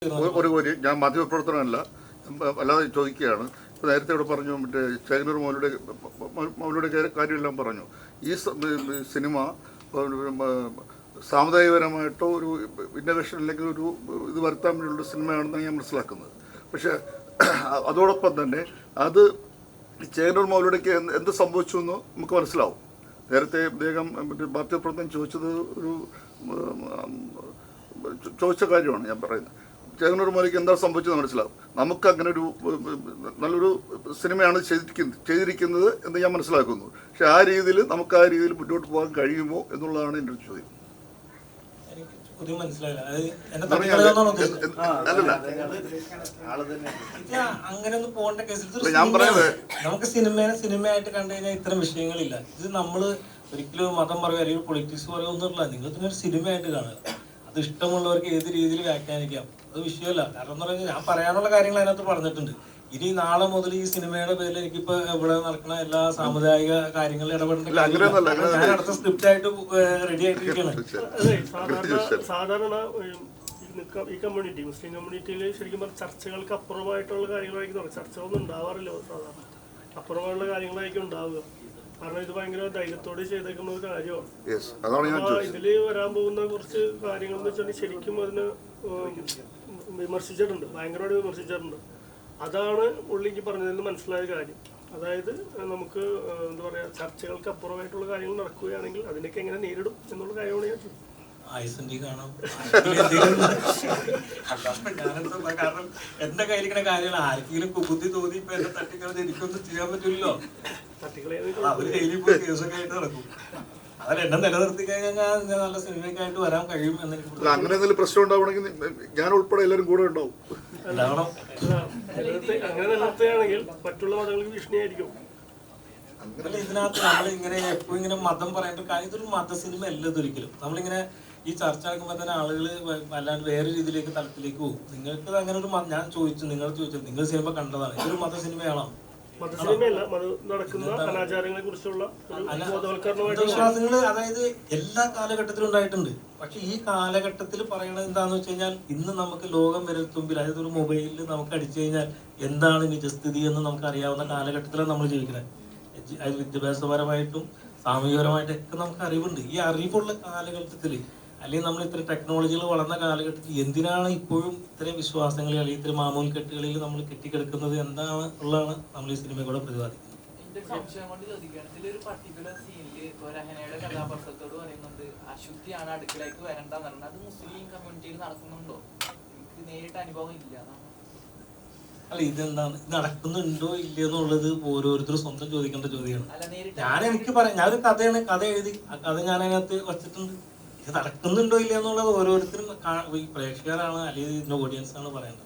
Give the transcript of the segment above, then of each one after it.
ഒരു ഞാൻ മാധ്യമപ്രവർത്തനമല്ല, അല്ലാതെ ചോദിക്കുകയാണ്. ഇപ്പോൾ നേരത്തെ ഇവിടെ പറഞ്ഞു, മറ്റേ ചേകനൂർ മൗലയുടെ കാര്യമെല്ലാം പറഞ്ഞു. ഈ സിനിമ സാമുദായികപരമായിട്ടോ ഒരു ഇന്നോവേഷൻ അല്ലെങ്കിൽ ഒരു ഇത് വരുത്താൻ വേണ്ടിയുള്ള സിനിമയാണെന്നാണ് ഞാൻ മനസ്സിലാക്കുന്നത്. പക്ഷേ അതോടൊപ്പം തന്നെ അത് ചേകനൂർ മൗലയുടെക്ക് എന്ത് സംഭവിച്ചു എന്ന് നമുക്ക് മനസ്സിലാവും. നേരത്തെ അദ്ദേഹം മാധ്യമപ്രവർത്തനം ചോദിച്ച കാര്യമാണ് ഞാൻ പറയുന്നത്. ചേകനൂർ മൗലയ്ക്ക് എന്താ സംഭവിച്ചത് മനസ്സിലാവും. നമുക്ക് അങ്ങനെ ഒരു നല്ലൊരു സിനിമയാണ് ചെയ്തിരിക്കുന്നത് എന്ന് ഞാൻ മനസ്സിലാക്കുന്നു. പക്ഷെ ആ രീതിയിൽ നമുക്ക് ആ രീതിയിൽ മുന്നോട്ട് പോകാൻ കഴിയുമോ എന്നുള്ളതാണ് എൻ്റെ ഒരു ചോദ്യം. അങ്ങനെയൊന്നും പോകേണ്ട കേസിൽ നമുക്ക് സിനിമയായിട്ട് കണ്ടു കഴിഞ്ഞാൽ ഇത്തരം വിഷയങ്ങളില്ല. ഇത് നമ്മള് ഒരിക്കലും മതം പറയുക അല്ലെങ്കിൽ പൊളിറ്റിക്സ് പറയുക ഒന്നുമില്ല. നിങ്ങൾ തന്നെ ഒരു സിനിമയായിട്ട് കാണുക. അത് ഇഷ്ടമുള്ളവർക്ക് ഏത് രീതിയിൽ വ്യാഖ്യാനിക്കാം, അത് വിഷയമല്ല. കാരണം എന്ന് പറഞ്ഞാൽ ഞാൻ പറയാനുള്ള കാര്യങ്ങൾ അതിനകത്ത് പറഞ്ഞിട്ടുണ്ട്. ഇനി നാളെ മുതൽ ഈ സിനിമയുടെ പേരിൽ എനിക്കിപ്പോ ഇവിടെ നടക്കുന്ന എല്ലാ സാമുദായിക കാര്യങ്ങളിൽ ഇടപെടേണ്ട ഞാൻ അടുത്ത സ്ക്രിപ്റ്റ് ആയിട്ട് റെഡി ആയിട്ടിരിക്കുകയാണ്. സാധാരണ ഈ കമ്മ്യൂണിറ്റി, മുസ്ലിം കമ്മ്യൂണിറ്റിയിൽ ശരിക്കും പറഞ്ഞാൽ ചർച്ചകൾക്ക് അപ്പുറമായിട്ടുള്ള കാര്യങ്ങളായിരിക്കും തുടങ്ങി. ചർച്ചകളൊന്നും ഉണ്ടാവാറില്ല സാധാരണ. അപ്പുറമായുള്ള കാര്യങ്ങളായിരിക്കും ഉണ്ടാവുക. കാരണം ഇത് ഭയങ്കര ധൈര്യത്തോടെ ചെയ്തേക്കുന്ന ഒരു കാര്യമാണ്. ഇതില് വരാൻ പോകുന്ന കുറച്ച് കാര്യങ്ങൾ എന്ന് വെച്ചാൽ ശരിക്കും അതിന് വിമർശിച്ചിട്ടുണ്ട്, ഭയങ്കരമായിട്ട് വിമർശിച്ചിട്ടുണ്ട്. അതാണ് പുള്ളിക്ക് പറഞ്ഞതിൽ മനസ്സിലായ കാര്യം. അതായത് നമുക്ക് എന്താ പറയാ, ചർച്ചകൾക്ക് അപ്പുറമായിട്ടുള്ള കാര്യങ്ങൾ നടക്കുകയാണെങ്കിൽ അതിനൊക്കെ എങ്ങനെ നേരിടും എന്നുള്ള കാര്യമാണ് ഞാൻ ചോദിച്ചത്. കാരണം എന്റെ കയ്യിലിരിക്കുന്ന കാര്യങ്ങൾ ആർക്കെങ്കിലും ബുദ്ധി തോന്നി ഇപ്പൊ എന്നെ തട്ടിക്കളഞ്ഞ് എനിക്കൊന്നും ചെയ്യാൻ പറ്റില്ലല്ലോ. അവര് ജയിലിൽ പോയി കേസൊക്കെ ആയിട്ട് നടക്കും. അതിൽ എന്നെ നിലനിർത്തി കഴിഞ്ഞാൽ ഞാൻ നല്ല സിനിമയ്ക്കായിട്ട് വരാൻ കഴിയും എന്ന് എനിക്ക്. അങ്ങനെ എന്തെങ്കിലും പ്രശ്നം ഉണ്ടാവണമെങ്കിൽ ഞാൻ ഉൾപ്പെടെ എല്ലാവരും കൂടെ ഉണ്ടാവും. അങ്ങനെ നിലനിർത്തുകയാണെങ്കിൽ മറ്റുള്ള മതങ്ങൾക്ക് ഭീഷണിയായിരിക്കും. ഇതിനകത്ത് നമ്മളിങ്ങനെ എപ്പോഴും ഇങ്ങനെ മതം പറയേണ്ട കാര്യം, ഇതൊരു മത സിനിമ അല്ല ഇതൊരിക്കലും. നമ്മളിങ്ങനെ ഈ ചർച്ച നടക്കുമ്പോൾ തന്നെ ആളുകൾ അല്ലാണ്ട് വേറെ രീതിയിലേക്ക് തലത്തിലേക്ക് പോകും. നിങ്ങൾക്ക് അങ്ങനെ ഒരു ഞാൻ ചോദിച്ചു, നിങ്ങൾ ചോദിച്ചത് നിങ്ങൾ സിനിമ കണ്ടതാണ്, ഇതൊരു മത സിനിമയാണോ? വിശ്വാസങ്ങൾ അതായത് എല്ലാ കാലഘട്ടത്തിലും ഉണ്ടായിട്ടുണ്ട്. പക്ഷെ ഈ കാലഘട്ടത്തിൽ പറയണത് എന്താന്ന് വെച്ച് കഴിഞ്ഞാൽ, ഇന്ന് നമുക്ക് ലോകം വിരൽത്തുമ്പിൽ, അതായത് ഒരു മൊബൈലിൽ നമുക്ക് അടിച്ചു കഴിഞ്ഞാൽ എന്താണ് നിജസ്ഥിതി എന്ന് നമുക്ക് അറിയാവുന്ന കാലഘട്ടത്തിലാണ് നമ്മൾ ജീവിക്കുന്നത്. അത് വിദ്യാഭ്യാസപരമായിട്ടും സാമൂഹികപരമായിട്ടൊക്കെ നമുക്ക് അറിവുണ്ട്. ഈ അറിവുള്ള കാലഘട്ടത്തിൽ, അല്ലെങ്കിൽ നമ്മൾ ഇത്ര ടെക്നോളജികൾ വളർന്ന കാലഘട്ടത്തിൽ എന്തിനാണ് ഇപ്പോഴും ഇത്തരം വിശ്വാസങ്ങളിൽ അല്ലെങ്കിൽ ഇത്തരം മാമൂൽ കെട്ടുകളിൽ നമ്മൾ കെട്ടിക്കിടക്കുന്നത് എന്താണ് ഉള്ളതാണ് നമ്മൾ ഈ സിനിമയോടെ പ്രതിപാദിക്കുന്നത്. അശുദ്ധിയാണ് അടുക്കളയ്ക്ക് വരണ്ടെന്ന് പറഞ്ഞത് അത് മുസ്ലിം കമ്മ്യൂണിറ്റിയിൽ നടക്കുന്നുണ്ടോ? എനിക്ക് നേരിട്ട് അനുഭവം ഇല്ല. അല്ല, ഇതെന്താണ് നടക്കുന്നുണ്ടോ ഇല്ലയെന്നുള്ളത് ഓരോരുത്തരും സ്വന്തം ചോദിക്കേണ്ട ചോദ്യമാണ്. എനിക്ക് പറയാം, ഞാനൊരു കഥയാണ്, കഥ എഴുതി, ആ കഥ ഞാൻ അതിനകത്ത് വച്ചിട്ടുണ്ട്. ഇത് നടക്കുന്നുണ്ടോ ഇല്ല എന്നുള്ളത് ഓരോരുത്തരും പ്രേക്ഷകരാണ് അല്ലെങ്കിൽ ഇതിന്റെ ഓഡിയൻസ് ആണ് പറയുന്നത്.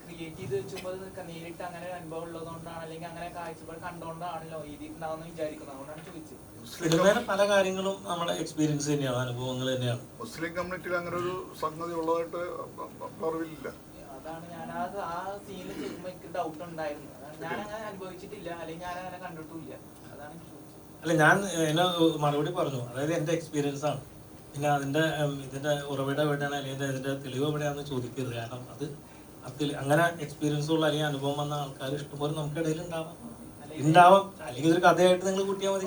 ക്രിയേറ്റ് ചെയ്ത് വെച്ചുമ്പോൾ നേരിട്ട് അങ്ങനെ അനുഭവം ഉള്ളതുകൊണ്ടാണ്, അല്ലെങ്കിൽ അങ്ങനെ കാഴ്ചപ്പാട് കണ്ടുകൊണ്ടാണല്ലോ ഇത് ഉണ്ടാവുന്ന വിചാരിക്കുന്നത്. അതുകൊണ്ടാണ് ചോദിച്ചത്. സിനിമയിലെ പല കാര്യങ്ങളും നമ്മുടെ എക്സ്പീരിയൻസ് തന്നെയാണ്, അനുഭവങ്ങൾ തന്നെയാണ്. മുസ്ലിം കമ്മ്യൂണിറ്റിയിൽ അങ്ങനെ ഒരു സംഗതി ഉള്ളതായിട്ട് അറിവില്ല. അതാണ് ഞാൻ ആ സീനിൽ ചെയ്യുമ്പോൾ എനിക്ക് ഡൗട്ട് ഉണ്ടായിരുന്നു. ഞാൻ അങ്ങനെ അനുഭവിച്ചിട്ടില്ല, അല്ലെങ്കിൽ ഞാൻ അങ്ങനെ കണ്ടിട്ടില്ല. അതാണ് ചോദിച്ചത്. അല്ല, ഞാൻ എന്നെ മറുപടി പറഞ്ഞു, അതായത് എന്റെ എക്സ്പീരിയൻസ് ആണ്. പിന്നെ ഇതിന്റെ ഉറവിടം എവിടെയാണ് അല്ലെങ്കിൽ ഇതിന്റെ തെളിവ് എവിടെയാണെന്ന് ചോദിക്കരുത്. കാരണം അത് അങ്ങനെ എക്സ്പീരിയൻസ് ഉള്ള അല്ലെങ്കിൽ അനുഭവം വന്ന ആൾക്കാർ ഇഷ്ടംപോലെ നമുക്കിടയിൽ ഉണ്ടാവാം. അല്ലെങ്കിൽ ഒരു കഥയായിട്ട് നിങ്ങൾ കൂട്ടിയാൽ മതി.